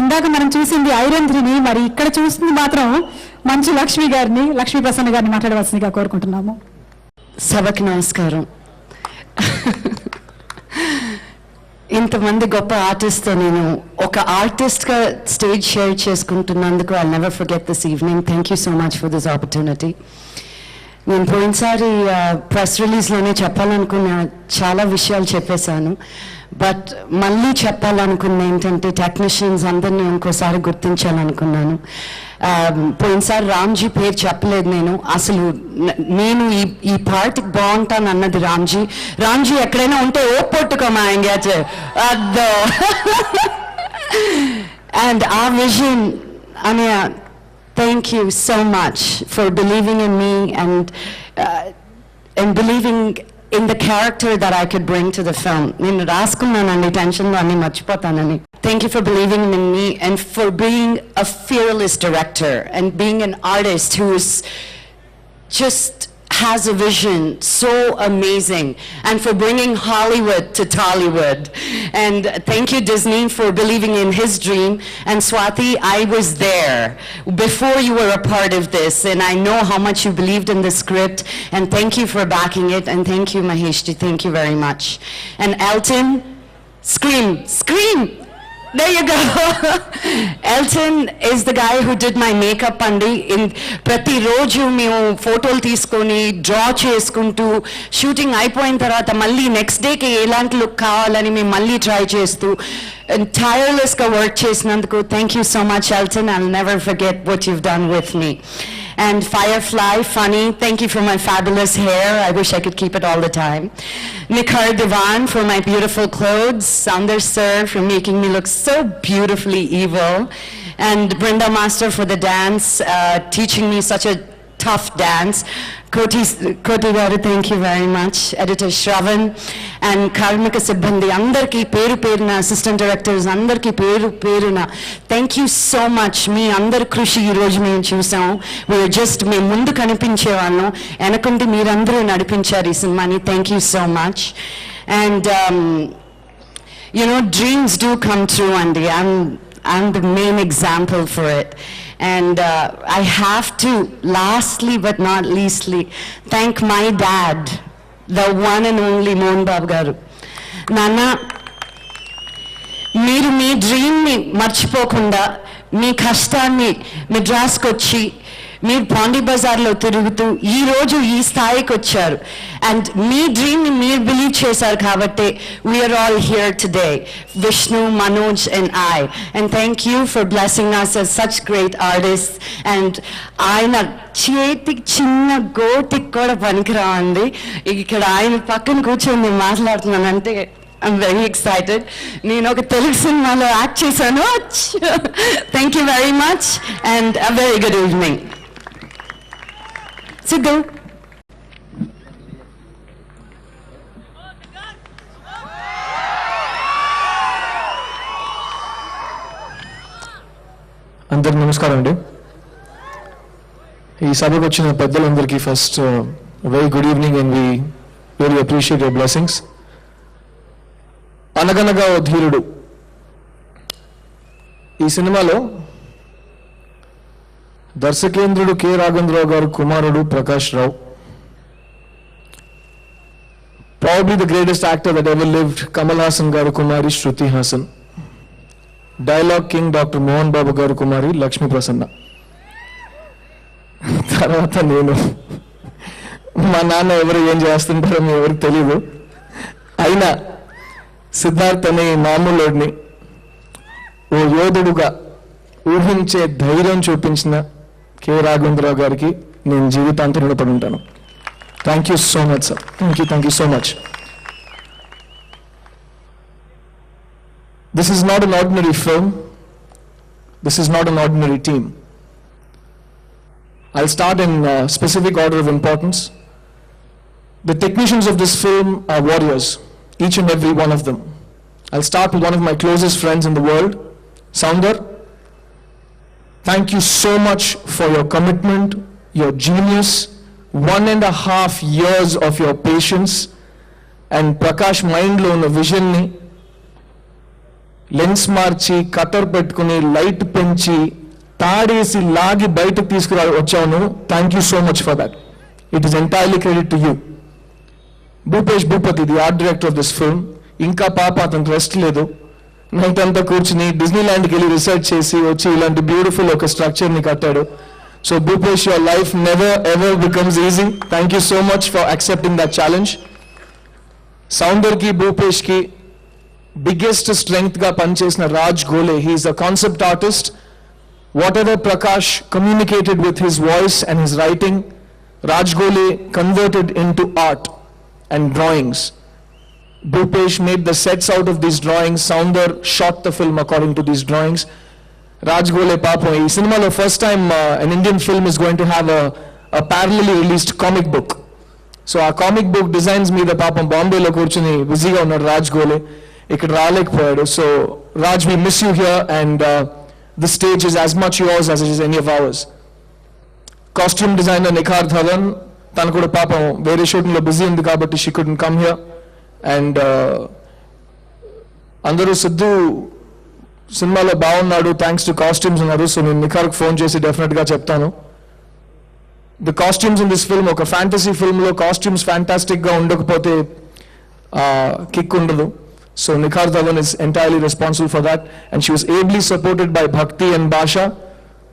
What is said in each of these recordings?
ఇందాక మనం చూసింది ఐరంధ్రిని, మరి ఇక్కడ చూస్తుంది మాత్రం మంచు లక్ష్మి గారిని, లక్ష్మీ ప్రసన్న గారిని మాట్లాడవలసిందిగా కోరుకుంటున్నాము. సభకి నమస్కారం. ఇంతమంది గొప్ప ఆర్టిస్ట్తో నేను ఒక ఆర్టిస్ట్గా స్టేజ్ షేర్ చేసుకుంటున్నందుకు I never forget this evening. Thank you so much for this opportunity. నేను పోయినసారి ప్రెస్ రిలీజ్లోనే చెప్పాలనుకున్న చాలా విషయాలు చెప్పేశాను. బట్ మళ్ళీ చెప్పాలనుకున్న ఏంటంటే టెక్నీషియన్స్ అందరినీ ఇంకోసారి గుర్తించాలనుకున్నాను. పోయినసారి రామ్జీ పేరు చెప్పలేదు నేను. అసలు నేను ఈ పార్టీకి బాగుంటాను అన్నది రామ్జీ. రామ్జీ ఎక్కడైనా ఉంటే ఓ పొట్టుకోమా ఎంగేజ్ అద్దో. అండ్ ఆ విజన్ అనే thank you so much for believing in me and believing in the character that I could bring to the film. Nenu raskunnanandi tension lo anni marchipotanani. Thank you for believing in me and for being a fearless director and being an artist who is just has a vision so amazing, and for bringing Hollywood to Tollywood. And thank you Disney for believing in his dream. And Swati, I was there before you were a part of this, and I know how much you believed in the script, and thank you for backing it. And thank you Maheshji, thank you very much. And Elton, scream, scream. There you go. Elton is the guy who did my makeup andi. In prati roju memu photolu teeskoni draw cheskuntu shooting ayipoyin tarvata malli next day ki elanti look kavalani me malli try chestu tireless ga work chesinanduku thank you so much Elton. I'll never forget what you've done with me. And Firefly, funny, thank you for my fabulous hair. I wish I could keep it all the time. Nikhar Divan for my beautiful clothes. Saundar Sir for making me look so beautifully evil. And Brinda Master for the dance, teaching me such a tough dance. Koti garu, thank you very much. Editor Shravan and Karmika Sibbandi, andarki peru peruna assistant directors andarki peru peruna thank you so much. Me andar krushi ee roju mem chusam. We were just me mundu kanipinchevallam, enakunti meerandaru nadipincharu ee cinema. Thank you so much. And you know, dreams do come true, and I'm the main example for it. And I have to, lastly but not leastly, thank my dad, the one and only Mohan Babu garu. Nana, మీరు మీ డ్రీమ్ని మర్చిపోకుండా మీ కష్టాన్ని మెడ్రాస్కి వచ్చి మీరు పాండీ బజార్లో తిరుగుతూ ఈ రోజు ఈ స్థాయికి వచ్చారు. అండ్ మీ డ్రీమ్ని మీరు బిలీవ్ చేశారు కాబట్టి we are all here today, Vishnu, Manoj and I. And thank you for blessing us as such great artists. అండ్ ఆయన చేతికి చిన్న గోటికి కూడా పనికిరాంది. ఇక్కడ ఆయన పక్కన కూర్చొని నేను మాట్లాడుతున్నానంటే I'm very excited. నేను ఒక తెలుగు సినిమాలో యాక్ట్ చేశాను. Thank you very much and a very good evening. Sidhu. అందరికి నమస్కారం అండి. ఈ సభకు వచ్చిన పెద్దలందరికీ first very good evening and we really appreciate your blessings. అనగనగా ఓ ధీరుడు ఈ సినిమాలో దర్శకేంద్రుడు కె రాఘవేంద్రరావు గారు కుమారుడు Prakash Rao, probably the greatest actor that ever lived Kamal Haasan గారు కుమారి Shruti Haasan, dialogue king doctor Mohan Babu గారు కుమారి లక్ష్మీ ప్రసన్న, తర్వాత నేను. మా నాన్న ఎవరు ఏం చేస్తుంటారో మీ ఎవరికి తెలీదు. అయినా సిద్ధార్థ్ అనే మామూలుడిని ఓ యోధుడుగా ఊహించే ధైర్యం చూపించిన కె రాఘవేంద్రరావు గారికి నేను జీవితాంతం రుణపడి ఉంటాను. Thank you so much sir. Thank you so much. This is not an ordinary film. This is not an ordinary team. I'll start in specific order of importance. The technicians of this film are warriors, each and every one of them. I'll start with one of my closest friends in the world, Saundar. Thank you so much for your commitment, your genius, 1.5 years of your patience, and Prakash mind lo una vision ni lens మార్చి cutter పెట్టుకుని light పెంచి తాడేసి లాగి బయటకు తీసుకురా వచ్చాను. Thank you so much for that. It is entirely credit to you. Bhupesh Bhupathi, the art director of this film, ఇంకా పాప అతనికి రెస్ట్ లేదు. నైట్ అంతా కూర్చుని డిజ్నీ ల్యాండ్కి వెళ్ళి రీసెర్చ్ చేసి వచ్చి ఇలాంటి బ్యూటిఫుల్ ఒక స్ట్రక్చర్ని కట్టాడు. So Bhupesh, your life never ever becomes easy. Thank you so much for accepting that challenge. సౌందర్కి భూపేష్కి బిగ్గెస్ట్ స్ట్రెంగ్త్గా పనిచేసిన Raj Gole, he is a concept artist. Whatever Prakash communicated with his voice and his writing, Raj Gole converted into art and drawings. Bhupesh made the sets out of these drawings. Soundar shot the film according to these drawings. Raj Gole Papo, ee cinema lo first time an Indian film is going to have a parallelly released comic book. So our comic book designs మీద పాపం బాంబేలో కూర్చుని బిజీగా ఉన్నాడు రాజ్ గోలే, ఇక్కడ రాలేకపోయాడు. So Raj, we miss you here and the stage is as much yours as it is any of ours. Costume designer Nikhar Dhawan, tanu kuda paapam vere shooting lo busy undi kabatti she couldn't come here. And andaru Sidhu cinema lo baagunnadu thanks to costumes annaru. So nenu Nikhar ku phone chesi definite ga cheptanu. The costumes in this film, oka fantasy film lo costumes fantastic ga undakapothe kick undadu. So Nikhar Dhawan is entirely responsible for that, and she was ably supported by Bhakti and Basha.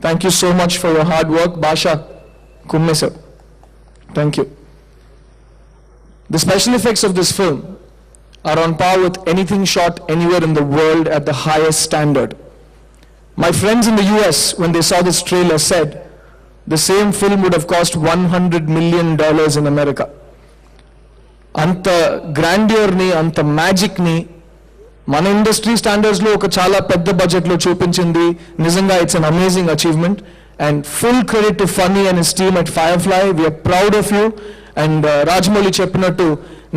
Thank you so much for your hard work, Basha. Kumme sir. Thank you. The special effects of this film are on par with anything shot anywhere in the world at the highest standard. My friends in the US, when they saw this trailer, said the same film would have cost $100 million in America. అంత గ్రాండియర్ని, అంత మ్యాజిక్ని మన industry స్టాండర్డ్స్లో ఒక చాలా పెద్ద బడ్జెట్లో చూపించింది. నిజంగా it's an amazing achievement and full credit to Funny and his team at Firefly. We are proud of you. And Rajamouli చెప్పినట్టు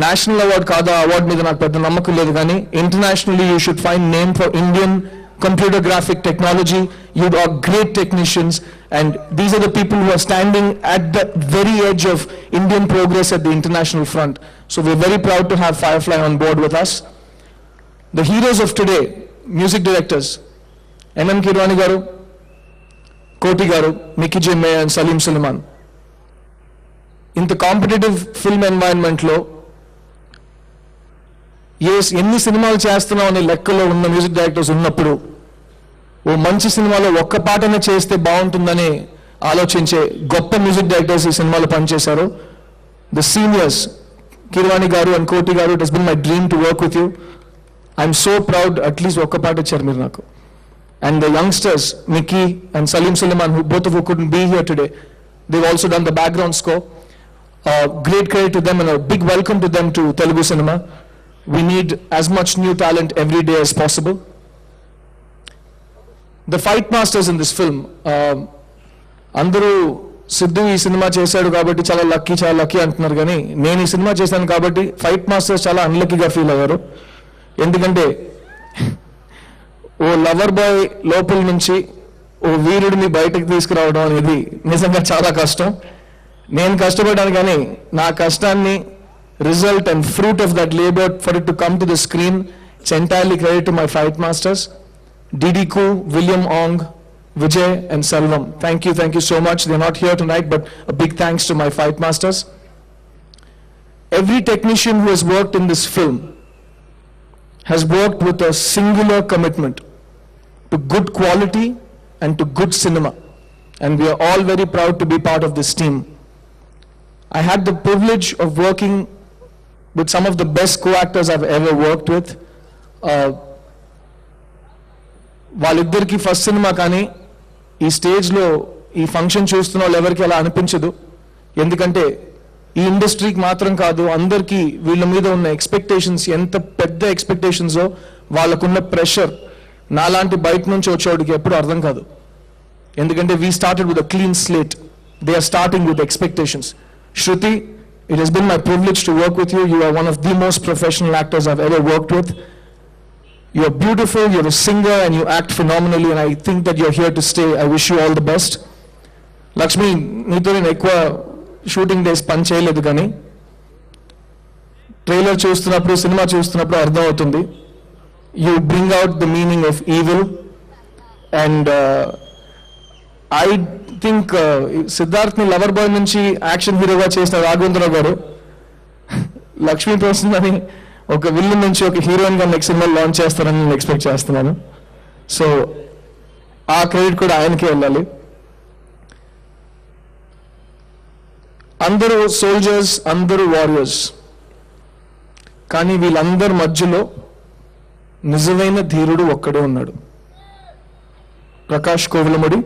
నేషనల్ అవార్డ్ కాదా, అవార్డు మీద నాకు పెద్ద నమ్మకం లేదు, కానీ internationally you should find name for Indian computer graphic technology. You are great technicians, and these are the people who are standing at the very edge of Indian progress at the international front. So we're very proud to have Firefly on board with us. The heroes of today, music directors, M.M. Kirwani garu, Koti garu, Mickey J. Meyer and Salim Suleiman. In the competitive film environment lo, ఎన్ని సినిమాలు చేస్తున్నాం అనే లెక్కలో ఉన్న music directors ఉన్నప్పుడు ఓ మంచి సినిమాలో ఒక్క పాటనే చేస్తే బాగుంటుందని ఆలోచించే గొప్ప మ్యూజిక్ డైరెక్టర్స్ ఈ సినిమాలో పనిచేశారు. ద సీనియర్స్ కిర్వాణి గారు and Koti garu, it has been my dream to work with you. I'm so proud, at least ఒక్క పాట ఇచ్చారు మీరు నాకు. And the youngsters Mickey and Salim Sulaiman, who both of who couldn't be here today, they've also done the background score. Great credit to them and a big welcome to them to Telugu cinema. We need as much new talent every day as possible. The fight masters in this film, అందరూ సిద్ధు ఈ cinema చేశాడు కాబట్టి చాలా lucky అంటున్నారు, కానీ నేను ఈ cinema చేశాను కాబట్టి ఫైట్ మాస్టర్స్ చాలా అన్లక్కీగా ఫీల్ అయ్యారు. ఎందుకంటే ఓ లవర్ బాయ్ లోపల నుంచి ఓ వీరుడిని బయటకు తీసుకురావడం అనేది నిజంగా చాలా కష్టం. నేను కష్టపడ్డాను, కానీ నా కష్టాన్ని result and fruit of that labor, for it to come to the screen, it's entirely credit to my fight masters, Didi Ku, William Ong, Vijay and Selvam. Thank you so much. They're not here tonight, but a big thanks to my fight masters. Every technician who has worked in this film has worked with a singular commitment to good quality and to good cinema, and we are all very proud to be part of this team. I had the privilege of working with some of the best co-actors I've ever worked with. వాళ్ళిద్దరికి first cinema, కానీ ఈ స్టేజ్లో ఈ function చూస్తున్న వాళ్ళు ఎవరికి అలా అనిపించదు. ఎందుకంటే ఈ ఇండస్ట్రీకి మాత్రం కాదు, అందరికీ వీళ్ళ మీద ఉన్న ఎక్స్పెక్టేషన్స్ ఎంత పెద్ద ఎక్స్పెక్టేషన్సో, వాళ్ళకున్న ప్రెషర్ నాలాంటి బయట నుంచి వచ్చేవాడికి ఎప్పుడు అర్థం కాదు. ఎందుకంటే we started with a clean slate, they are starting with expectations. Shruti, it has been my privilege to work with you. You are one of the most professional actors I've ever worked with. You're beautiful, you're a singer, and you act phenomenally, and I think that you're here to stay. I wish you all the best. Lakshmi, neeto nenu ekkuva shooting days pan cheyaledu, gaani trailer చూస్తున్నప్పుడు, cinema చూస్తున్నప్పుడు అర్థమవుతుంది you bring out the meaning of evil, and I think Siddharth ని lover boy నుంచి action హీరోగా చేసిన రాఘవేంద్రరావు గారు లక్ష్మీ ప్రసన్న అని ఒక విల్లన్ నుంచి ఒక హీరోయిన్ గా నెక్స్ట్ సినిమా లాంచ్ చేస్తారని నేను ఎక్స్పెక్ట్ చేస్తున్నాను. సో ఆ క్రెడిట్ కూడా ఆయనకే వెళ్ళాలి. అందరూ సోల్జర్స్, అందరూ వారియర్స్, కానీ వీళ్ళందరి మధ్యలో నిజమైన ధీరుడు ఒక్కడే ఉన్నాడు. Prakash Kovelamudi,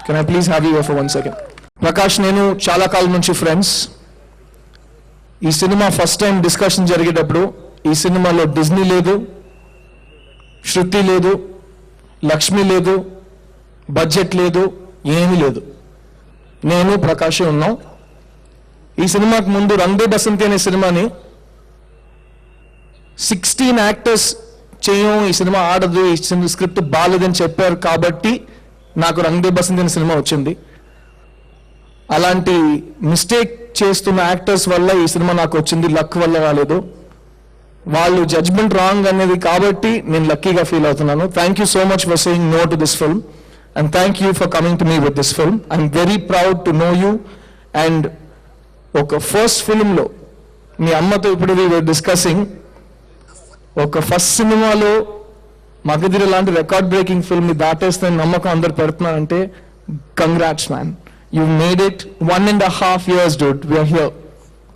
can I please have you for 1 second? Prakash నేను చాలా కాలం నుంచి ఫ్రెండ్స్. ఈ సినిమా ఫస్ట్ టైం డిస్కషన్ జరిగేటప్పుడు ఈ సినిమాలో డిజ్నీ లేదు, శృతి లేదు, లక్ష్మి లేదు, బడ్జెట్ లేదు, ఏమీ లేదు. నేను ప్రకాషే ఉన్నాం. ఈ సినిమాకు ముందు రంగ్ దే బసంతి అనే సినిమాని 16 యాక్టర్స్ చేయం, ఈ సినిమా ఆడదు, ఈ స్క్రిప్ట్ బాగాలేదని చెప్పారు కాబట్టి నాకు రంగ్ దే బసంతి అనే సినిమా వచ్చింది. అలాంటి మిస్టేక్ చేస్తున్న యాక్టర్స్ వల్ల ఈ సినిమా నాకు వచ్చింది, లక్ వల్ల రాలేదు. వాళ్ళు జడ్జ్మెంట్ రాంగ్ అనేది కాబట్టి నేను లక్కీగా ఫీల్ అవుతున్నాను. Thank you so much for saying no to this film, and thank you for coming to me with this film. I'm very proud to know you. And ఒక first ఫిల్మ్లో మీ అమ్మతో ఇప్పుడు వీ వర్ డిస్కసింగ్, ఒక first సినిమాలో మగధీర లాంటి record breaking film ని దాటేస్తే నమ్మకం అందరు పెడుతున్నారంటే congrats man. You made it 1.5 years, dude. We are here.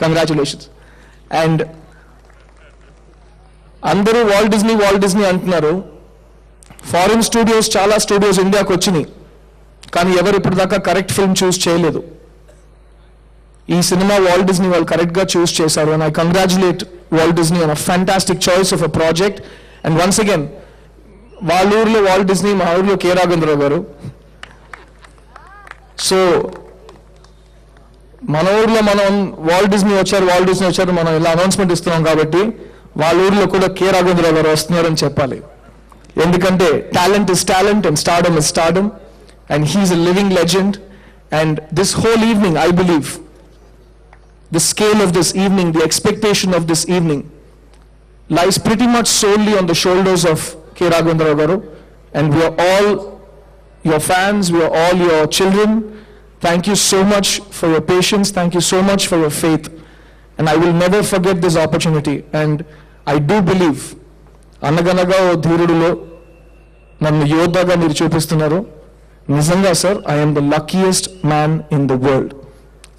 Congratulations. And అందరూ వాల్ట్ డిజ్నీ అంటున్నారు. ఫారిన్ స్టూడియోస్, చాలా స్టూడియోస్ ఇండియాకి వచ్చినాయి, కానీ ఎవరు ఇప్పటిదాకా కరెక్ట్ ఫిల్మ్ చూస్ చేయలేదు. ఈ సినిమా వాల్ట్ డిజ్నీ వాళ్ళు కరెక్ట్ గా చూస్ చేశారు. And I congratulate Walt Disney on a fantastic choice of a project. And once again, వాళ్ళ ఊర్లో వాల్ట్ డిజ్నీ, మా ఊర్లో కె రాఘవేంద్రరావు గారు. సో మన ఊర్లో మనం వాల్ట్ డిజ్నీ వచ్చారు మనం ఇలా అనౌన్స్మెంట్ ఇస్తున్నాం కాబట్టి వాళ్ళ ఊర్లో కూడా కె రాఘవేంద్రరావు గారు వస్తున్నారని చెప్పాలి. ఎందుకంటే talent is talent and stardom is stardom, and he's a living legend. And this whole evening, I believe the scale of this evening, the expectation of this evening lies pretty much solely on the shoulders of K. Raghavendra Garu, and we are all your fans, we are all your children. Thank you so much for your patience, thank you so much for your faith, and I will never forget this opportunity. And I do believe అనగనగా ఓ ధీరుడులో నన్ను యోధాగా మీరు చూపిస్తున్నారు. నిజంగా sir, I am the luckiest man in the world.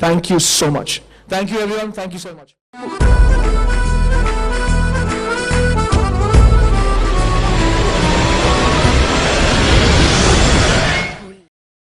Thank you so much. Thank you everyone. Thank you so much.